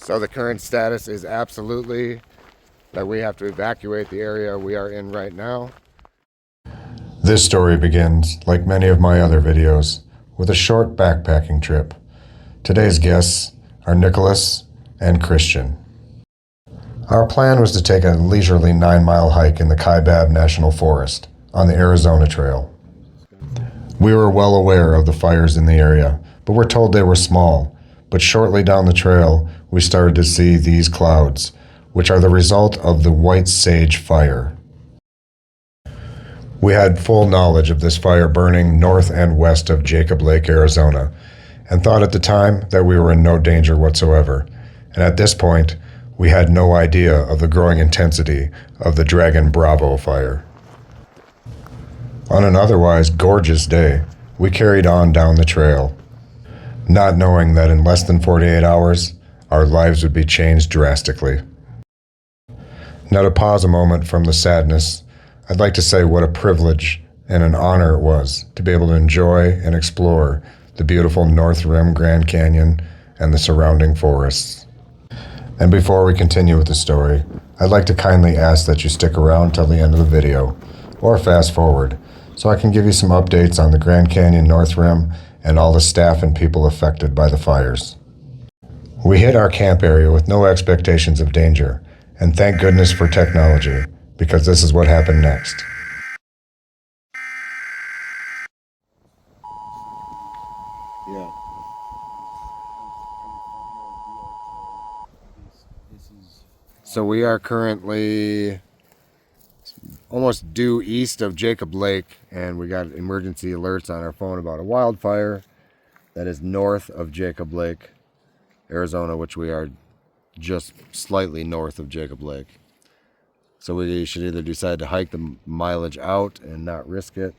So the current status is absolutely that we have to evacuate the area we are in right now. This story begins, like many of my other videos, with a short backpacking trip. Today's guests are Nicholas and Christian. Our plan was to take a leisurely 9-mile hike in the Kaibab National Forest on the Arizona Trail. We were well aware of the fires in the area, but were told they were small. But shortly down the trail, we started to see these clouds, which are the result of the white sage fire. We had full knowledge of this fire burning north and west of Jacob Lake, Arizona, and thought at the time that we were in no danger whatsoever. And at this point, we had no idea of the growing intensity of the Dragon Bravo fire. On an otherwise gorgeous day, we carried on down the trail, not knowing that in less than 48 hours, our lives would be changed drastically. Now to pause a moment from the sadness, I'd like to say what a privilege and an honor it was to be able to enjoy and explore the beautiful North Rim Grand Canyon and the surrounding forests. And before we continue with the story, I'd like to kindly ask that you stick around till the end of the video, or fast forward, so I can give you some updates on the Grand Canyon North Rim and all the staff and people affected by the fires. We hit our camp area with no expectations of danger, and thank goodness for technology, because this is what happened next. Yeah. So we are currently almost due east of Jacob Lake, and we got emergency alerts on our phone about a wildfire that is north of Jacob Lake, Arizona, which we are just slightly north of Jacob Lake. So we should either decide to hike the mileage out and not risk it,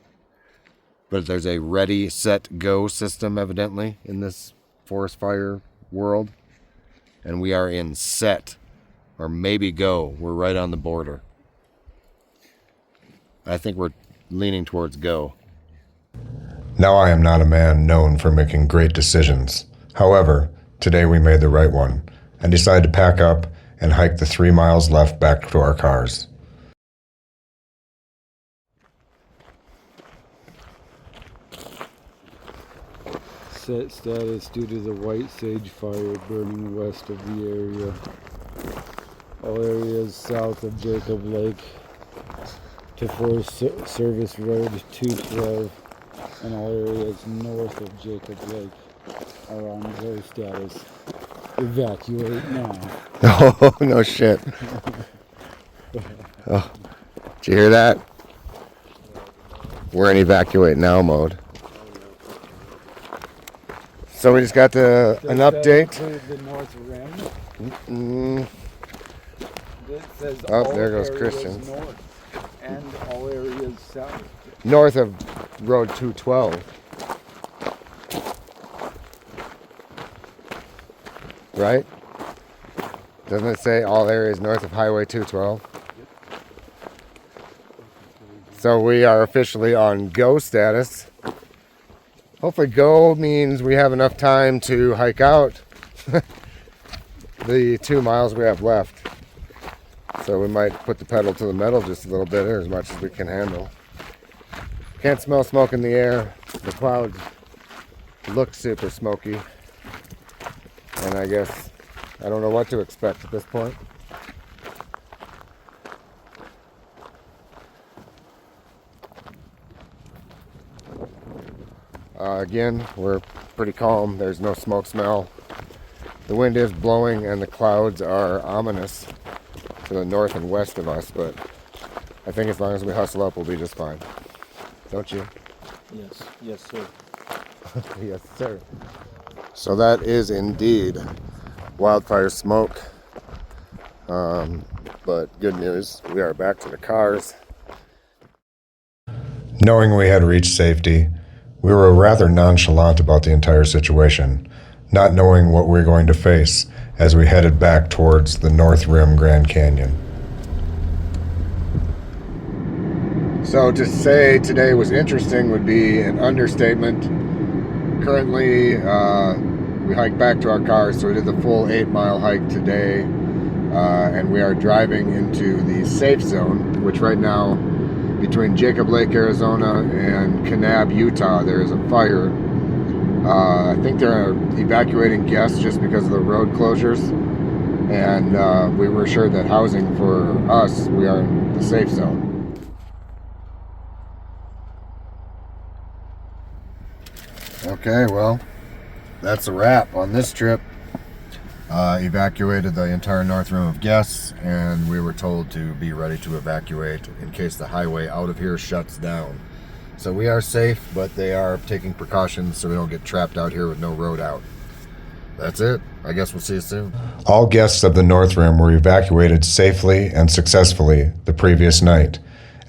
but there's a ready, set, go system evidently in this forest fire world, and we are in set, or maybe go. We're right on the border. I think we're leaning towards go. Now I am not a man known for making great decisions. However, today we made the right one, and decided to pack up and hike the 3 miles left back to our cars. Set status due to the white sage fire burning west of the area. All areas south of Jacob Lake to Forest Service Road 212 and all areas north of Jacob Lake are on go status. Evacuate now. Oh, no shit. Oh, did you hear that? We're in evacuate now mode. So we just got an update. The North Rim. It says Oh, there goes areas Christian. North and all areas south. North of Road 212. Right? Doesn't it say all areas north of Highway 212? So we are officially on go status. Hopefully go means we have enough time to hike out the 2 miles we have left. So we might put the pedal to the metal just a little bit, or as much as we can handle. Can't smell smoke in the air. The clouds look super smoky. And I guess I don't know what to expect at this point. Again, we're pretty calm. There's no smoke smell. The wind is blowing and the clouds are ominous to the north and west of us, but I think as long as we hustle up, we'll be just fine. Don't you? Yes, yes, sir. Yes, sir. So that is indeed wildfire smoke. But good news, we are back to the cars. Knowing we had reached safety, we were rather nonchalant about the entire situation, not knowing what we were going to face as we headed back towards the North Rim Grand Canyon. So to say today was interesting would be an understatement. Currently, we hiked back to our cars. So we did the full 8-mile hike today, and we are driving into the safe zone, which right now, between Jacob Lake, Arizona and Kanab, Utah, there is a fire. I think they're evacuating guests just because of the road closures, and we were assured that housing for us, we are in the safe zone. Okay, well, that's a wrap on this trip. Evacuated the entire north rim of guests, and we were told to be ready to evacuate in case the highway out of here shuts down. So we are safe, but they are taking precautions so we don't get trapped out here with no road out. That's it. I guess we'll see you soon. All guests of the North Rim were evacuated safely and successfully the previous night,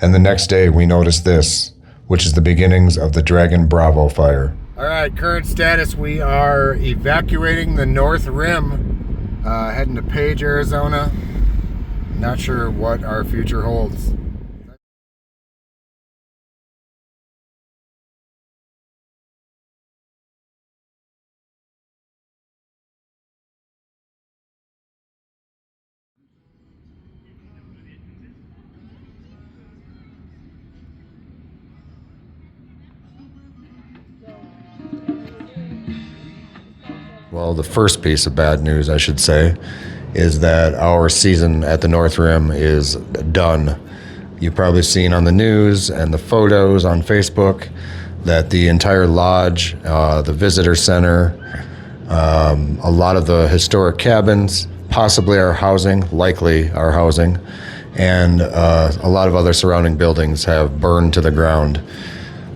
and the next day we noticed this, which is the beginnings of the Dragon Bravo fire. All right, current status, we are evacuating the North Rim, heading to Page, Arizona. Not sure what our future holds. Well, the first piece of bad news, I should say, is that our season at the North Rim is done. You've probably seen on the news and the photos on Facebook that the entire lodge, the visitor center, a lot of the historic cabins, possibly our housing, likely our housing, and a lot of other surrounding buildings have burned to the ground.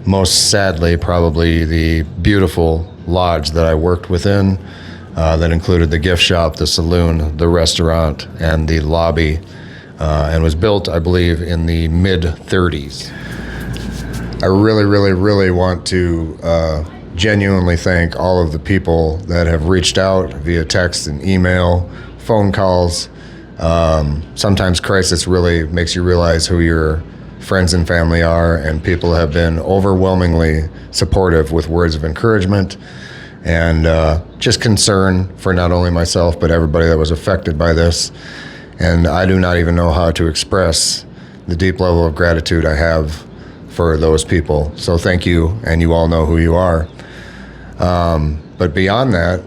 Most sadly, probably the beautiful lodge that I worked within, that included the gift shop, the saloon, the restaurant, and the lobby, and was built, I believe, in the mid-30s. I really want to genuinely thank all of the people that have reached out via text and email, phone calls. Sometimes crisis really makes you realize who your friends and family are, and people have been overwhelmingly supportive with words of encouragement and just concern for not only myself but everybody that was affected by this. And I do not even know how to express the deep level of gratitude I have for those people. So thank you, and you all know who you are. But beyond that,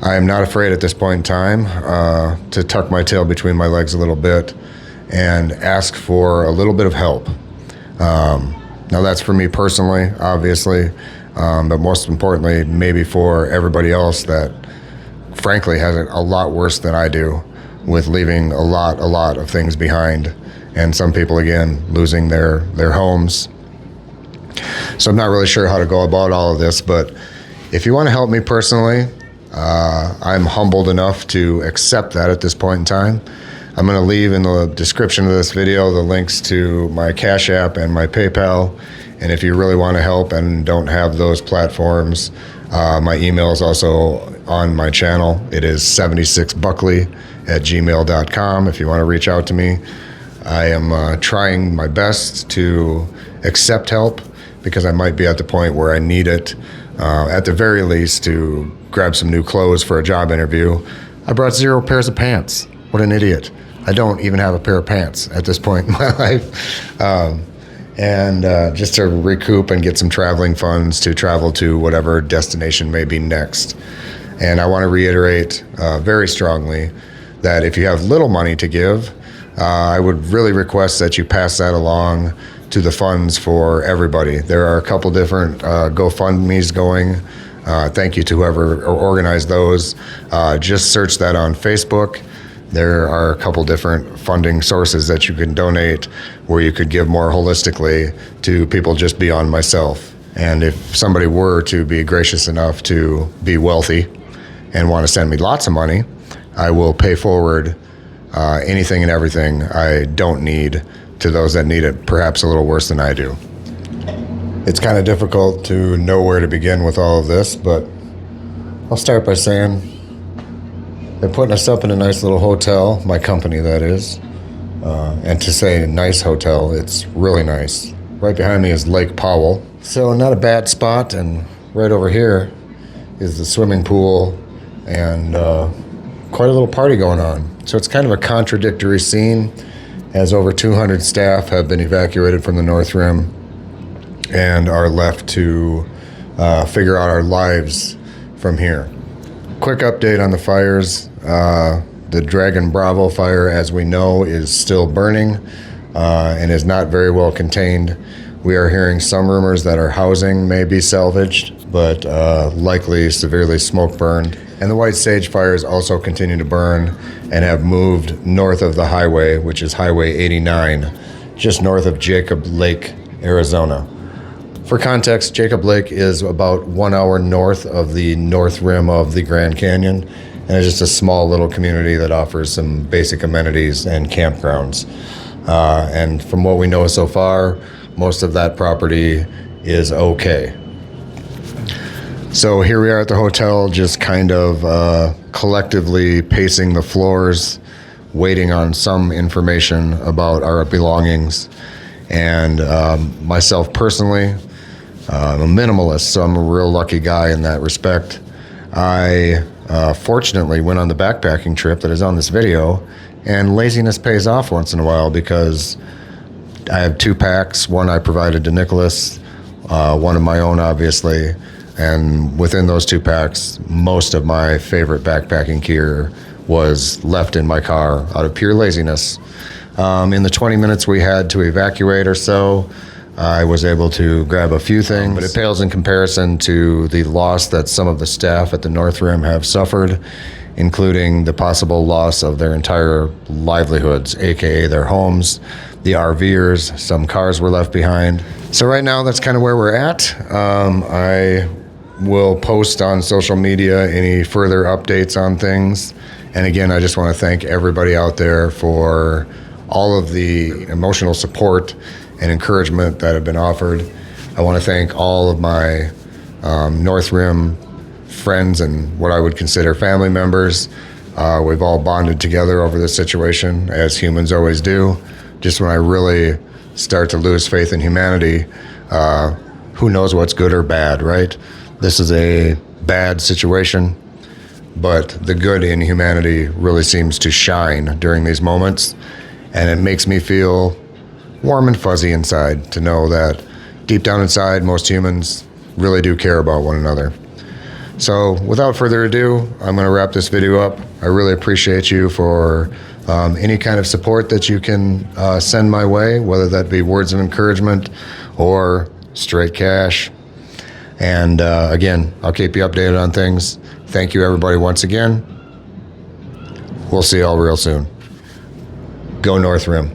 I am not afraid at this point in time to tuck my tail between my legs a little bit and ask for a little bit of help. Now that's for me personally, obviously, but most importantly, maybe for everybody else that frankly has it a lot worse than I do, with leaving a lot of things behind, and some people, again, losing their homes. So I'm not really sure how to go about all of this, but if you want to help me personally, I'm humbled enough to accept that at this point in time. I'm going to leave in the description of this video the links to my CashApp and my PayPal. And if you really want to help and don't have those platforms, my email is also on my channel. It is 76buckley@gmail.com if you want to reach out to me. I am trying my best to accept help because I might be at the point where I need it, at the very least, to grab some new clothes for a job interview. I brought 0 pairs of pants. What an idiot. I don't even have a pair of pants at this point in my life. And just to recoup and get some traveling funds to travel to whatever destination may be next. And I want to reiterate very strongly that if you have little money to give, I would really request that you pass that along to the funds for everybody. There are a couple different GoFundMes going. Thank you to whoever organized those. Just search that on Facebook. There are a couple different funding sources that you can donate where you could give more holistically to people just beyond myself. And if somebody were to be gracious enough to be wealthy and want to send me lots of money, I will pay forward anything and everything I don't need to those that need it perhaps a little worse than I do. It's kind of difficult to know where to begin with all of this, but I'll start by saying they're putting us up in a nice little hotel, my company that is. And to say a nice hotel, it's really nice. Right behind me is Lake Powell. So not a bad spot, and right over here is the swimming pool and quite a little party going on. So it's kind of a contradictory scene, as over 200 staff have been evacuated from the North Rim and are left to figure out our lives from here. Quick update on the fires. The Dragon Bravo fire, as we know, is still burning and is not very well contained. We are hearing some rumors that our housing may be salvaged, but likely severely smoke burned. And the White Sage fires also continue to burn and have moved north of the highway, which is Highway 89, just north of Jacob Lake, Arizona. For context, Jacob Lake is about 1 hour north of the north rim of the Grand Canyon, and it's just a small little community that offers some basic amenities and campgrounds. And from what we know so far, most of that property is okay. So here we are at the hotel, just kind of collectively pacing the floors, waiting on some information about our belongings. And myself personally, I'm a minimalist, so I'm a real lucky guy in that respect. I fortunately went on the backpacking trip that is on this video, and laziness pays off once in a while, because I have 2 packs. One I provided to Nicholas, one of my own, obviously. And within those 2 packs, most of my favorite backpacking gear was left in my car out of pure laziness. In the 20 minutes we had to evacuate or so, I was able to grab a few things, but it pales in comparison to the loss that some of the staff at the North Rim have suffered, including the possible loss of their entire livelihoods, aka their homes, the RVers, some cars were left behind. So right now, that's kind of where we're at. I will post on social media any further updates on things. And again, I just want to thank everybody out there for all of the emotional support and encouragement that have been offered. I want to thank all of my North Rim friends and what I would consider family members. We've all bonded together over this situation, as humans always do. Just when I really start to lose faith in humanity, who knows what's good or bad, right? This is a bad situation, but the good in humanity really seems to shine during these moments, and it makes me feel warm and fuzzy inside to know that deep down inside, most humans really do care about one another. So without further ado, I'm going to wrap this video up. I really appreciate you for any kind of support that you can send my way, whether that be words of encouragement or straight cash. And again, I'll keep you updated on things. Thank you, everybody, once again. We'll see you all real soon. Go North Rim.